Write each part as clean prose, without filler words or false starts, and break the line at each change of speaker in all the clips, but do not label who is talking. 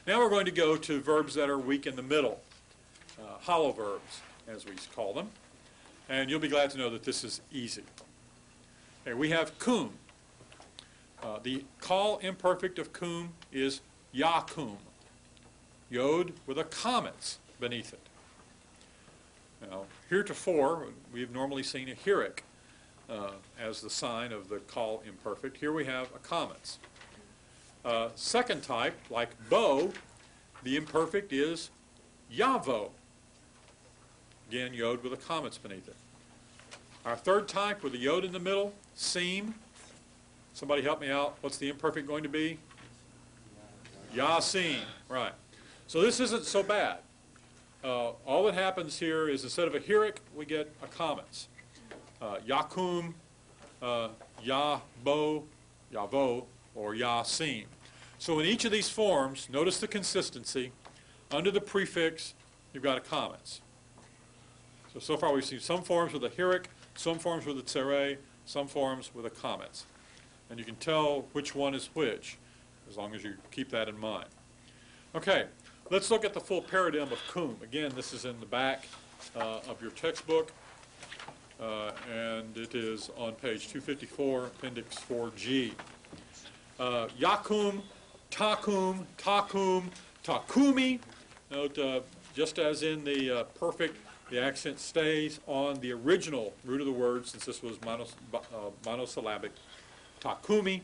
Now we're going to go to verbs that are weak in the middle, hollow verbs, as we call them. And you'll be glad to know that this is easy. Okay, we have cum. The call imperfect of cum is yakum, yod with a commas beneath it. Now, heretofore, we've normally seen a hiric as the sign of the call imperfect. Here we have a commas. Second type, like bo, the imperfect is yavo. Again, yod with a commas beneath it. Our third type with a yod in the middle, seem. Somebody help me out. What's the imperfect going to be? Yasim. Right. So this isn't so bad. All that happens here is instead of a hiric, we get a commas. Yakum, yabo, yavo, or yasim. So in each of these forms, notice the consistency. Under the prefix, you've got a commas. So far we've seen some forms with a hiric, some forms with a tsere, some forms with a commas. And you can tell which one is which, as long as you keep that in mind. Okay, let's look at the full paradigm of cum. Again, this is in the back of your textbook, and it is on page 254, Appendix 4G. Yakum, takum, takum, takumi. Note, just as in the perfect, the accent stays on the original root of the word, since this was monosyllabic. Takumi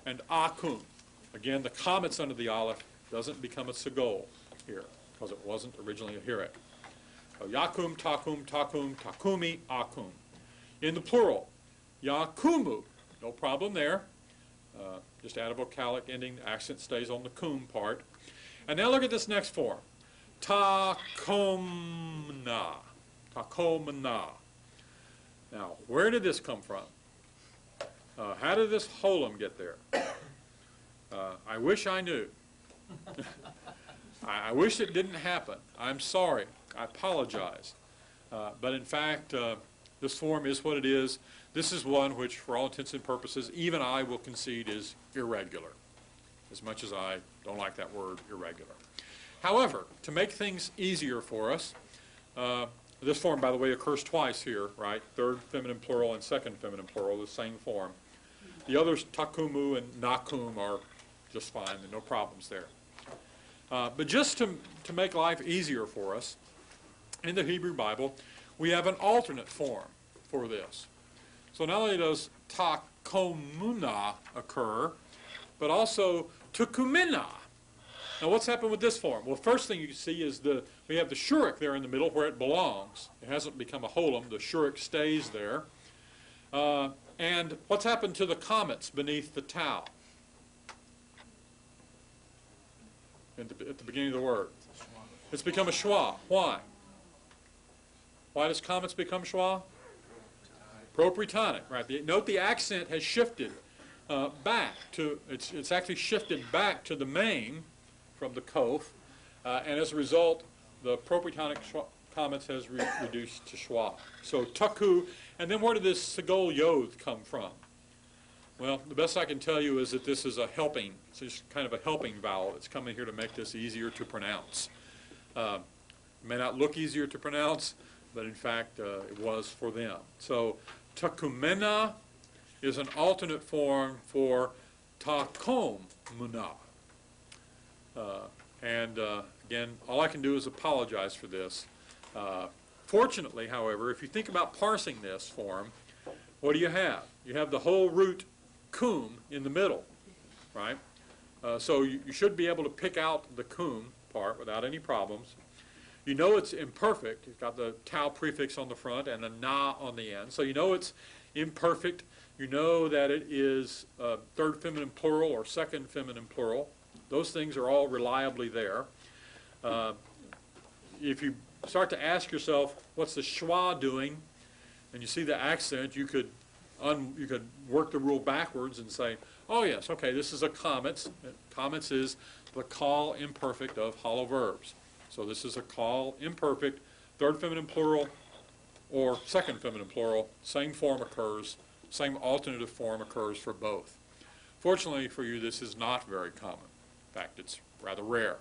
and akum. Again, the commas under the aleph doesn't become a segol here, because it wasn't originally a hiric. So, yakum, takum, takum, takumi, akum. In the plural, yakumu, no problem there. Just add a vocalic ending, the accent stays on the cum part. And now look at this next form. Takomna. Takomna. Now, where did this come from? How did this holum get there? I wish I knew. I wish it didn't happen. I'm sorry. I apologize. But in fact, this form is what it is. This is one which, for all intents and purposes, even I will concede is irregular, as much as I don't like that word, irregular. However, to make things easier for us, this form, by the way, occurs twice here, right? Third feminine plural and second feminine plural, the same form. The others, takumu and nakum, are just fine. There are no problems there. But just to make life easier for us, in the Hebrew Bible, we have an alternate form for this. So not only does takomuna occur, but also tukumina. Now what's happened with this form? Well, first thing you can see is we have the shurik there in the middle where it belongs. It hasn't become a holum. The shurik stays there. And what's happened to the commas beneath the tau? At the beginning of the word. It's become a schwa. Why? Why does commas become schwa? Propretonic, right? Note the accent has shifted back to, it's actually shifted back to the main from the kof, and as a result, the propretonic commas has reduced to schwa. So taku, and then where did this segol yod come from? Well, the best I can tell you is that this is a helping, it's just kind of a helping vowel that's coming here to make this easier to pronounce. It may not look easier to pronounce, but in fact it was for them. So takumena is an alternate form for takomuna. Again, all I can do is apologize for this. Fortunately, however, if you think about parsing this form, what do you have? You have the whole root cum in the middle, right? So you should be able to pick out the cum part without any problems. You know it's imperfect. You've got the tau prefix on the front and the na on the end. So you know it's imperfect. You know that it is third feminine plural or second feminine plural. Those things are all reliably there. If you start to ask yourself, what's the schwa doing, and you see the accent, you could work the rule backwards and say, oh yes, okay, this is a commas. Commas is the call imperfect of hollow verbs. So this is a call imperfect, third feminine plural or second feminine plural. Same form occurs, same alternative form occurs for both. Fortunately for you, this is not very common. In fact, it's rather rare.